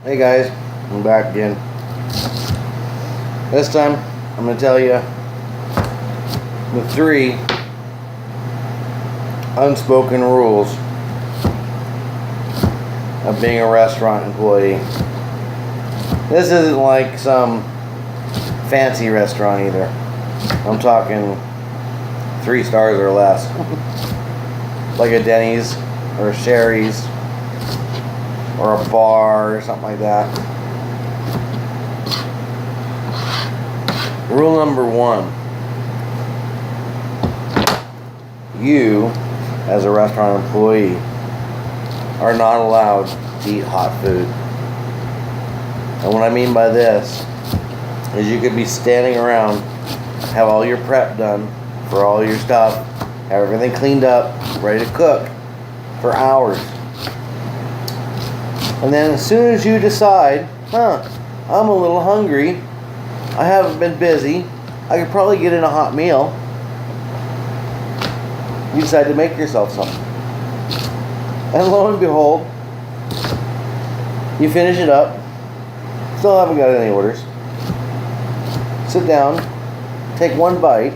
Hey guys, I'm back again. This time, I'm going to tell you the 3 unspoken rules of being a restaurant employee. This isn't like some fancy restaurant either. I'm talking 3 stars or less. Like a Denny's or a Sherry's or a bar or something like that. Rule number 1. You, as a restaurant employee, are not allowed to eat hot food. And what I mean by this is you could be standing around, have all your prep done for all your stuff, have everything cleaned up, ready to cook for hours. And then as soon as you decide, I'm a little hungry, I haven't been busy, I could probably get in a hot meal, you decide to make yourself something. And lo and behold, you finish it up, still haven't got any orders. Sit down, take one bite,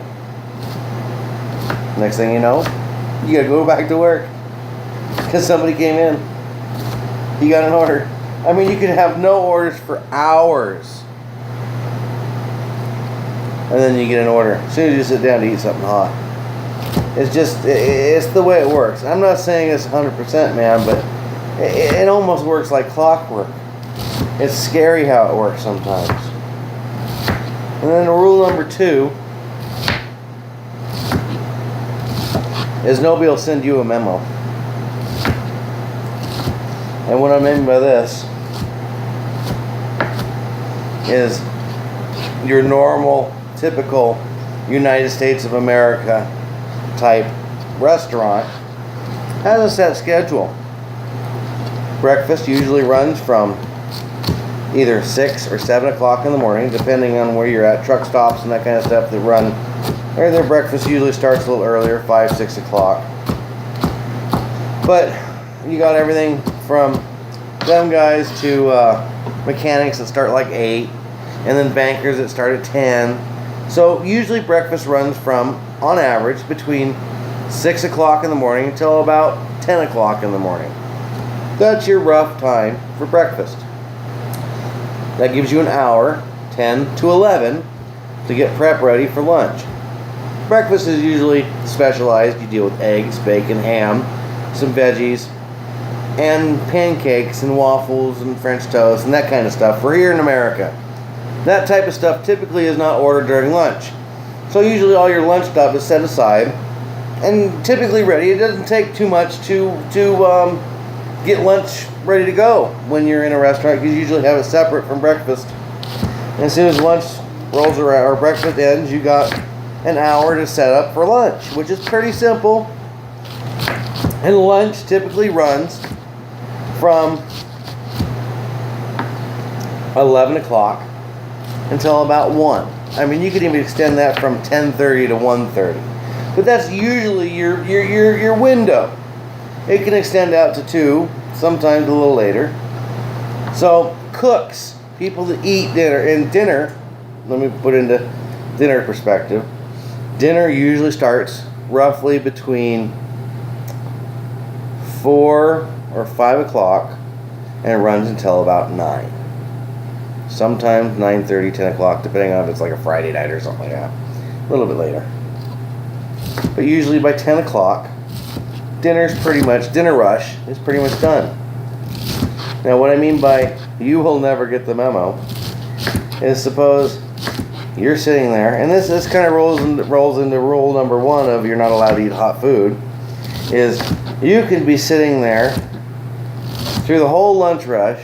next thing you know, you gotta go back to work because somebody came in. You got an order. I mean, you could have no orders for hours, and then you get an order as soon as you sit down to eat something hot. It's the way it works. I'm not saying it's 100%, man, but it almost works like clockwork. It's scary how it works sometimes. And then rule number 2 is nobody will send you a memo. And what I mean by this is your normal, typical United States of America type restaurant has a set schedule. Breakfast usually runs from either 6 or 7 o'clock in the morning, depending on where you're at. Truck stops and that kind of stuff that run, or their breakfast usually starts a little earlier, 5, 6 o'clock. But you got everything from them guys to mechanics that start like 8, and then bankers that start at 10. So usually breakfast runs from, on average, between 6 o'clock in the morning until about 10 o'clock in the morning. That's your rough time for breakfast. That gives you an hour, 10 to 11, to get prep ready for lunch. Breakfast is usually specialized. You deal with eggs, bacon, ham, some veggies, and pancakes and waffles and French toast and that kind of stuff. We're here in America. That type of stuff typically is not ordered during lunch. So usually all your lunch stuff is set aside and typically ready. It doesn't take too much to get lunch ready to go when you're in a restaurant, because you usually have it separate from breakfast. And as soon as lunch rolls around or breakfast ends, you got an hour to set up for lunch, which is pretty simple. And lunch typically runs from 11 o'clock until about 1. I mean, you could even extend that from 10:30 to 1:30. But that's usually your window. It can extend out to 2, sometimes a little later. So cooks, people that eat dinner, and dinner, let me put into dinner perspective. Dinner usually starts roughly between 4 or 5 o'clock and runs until about 9. Sometimes 9:30, 10 o'clock, depending on if it's like a Friday night or something like that. A little bit later. But usually by 10 o'clock, dinner rush is pretty much done. Now what I mean by you will never get the memo is, suppose you're sitting there, and this kind of rolls into rule number 1 of you're not allowed to eat hot food, is you could be sitting there through the whole lunch rush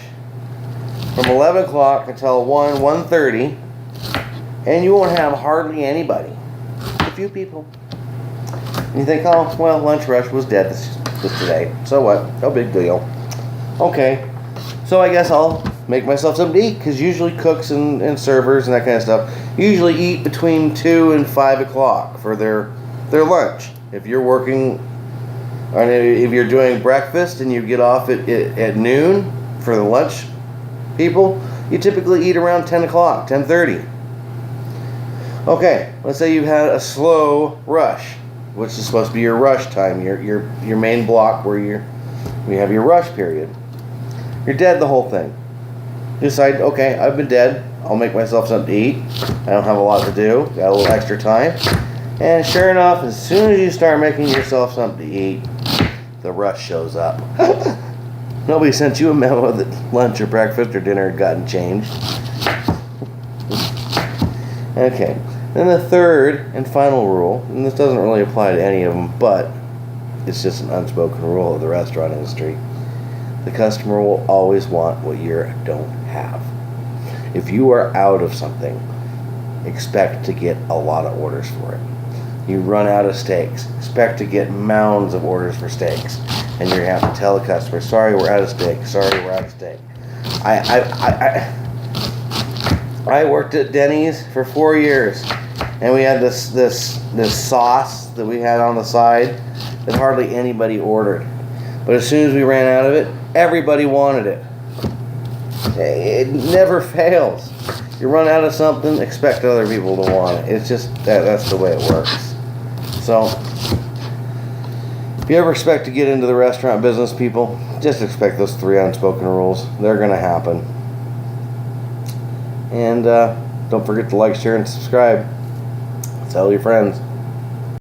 from 11 o'clock until 1:30, and you won't have hardly anybody. A few people. And you think, oh, well, lunch rush was dead this today. So what? No big deal. Okay. So I guess I'll make myself something to eat, because usually cooks and servers and that kind of stuff usually eat between 2 and 5 o'clock for their lunch. If you're working, or if you're doing breakfast and you get off at noon for the lunch people, you typically eat around 10 o'clock, 10:30. Okay, let's say you've had a slow rush, which is supposed to be your rush time, your main block where you have your rush period. You're dead the whole thing. You decide, okay, I've been dead. I'll make myself something to eat. I don't have a lot to do. Got a little extra time. And sure enough, as soon as you start making yourself something to eat, the rush shows up. Nobody sent you a memo that lunch or breakfast or dinner had gotten changed. Okay. Then the third and final rule, and this doesn't really apply to any of them, but it's just an unspoken rule of the restaurant industry. The customer will always want what you don't have. If you are out of something, expect to get a lot of orders for it. You run out of steaks, expect to get mounds of orders for steaks. And you're going to have to tell the customer, sorry, we're out of steak. Sorry, we're out of steak. I worked at Denny's for 4 years, and we had this sauce that we had on the side that hardly anybody ordered. But as soon as we ran out of it, everybody wanted it. It never fails. You run out of something, expect other people to want it. It's just that's the way it works. So, if you ever expect to get into the restaurant business, people, just expect those 3 unspoken rules. They're going to happen. And don't forget to like, share, and subscribe. Tell your friends.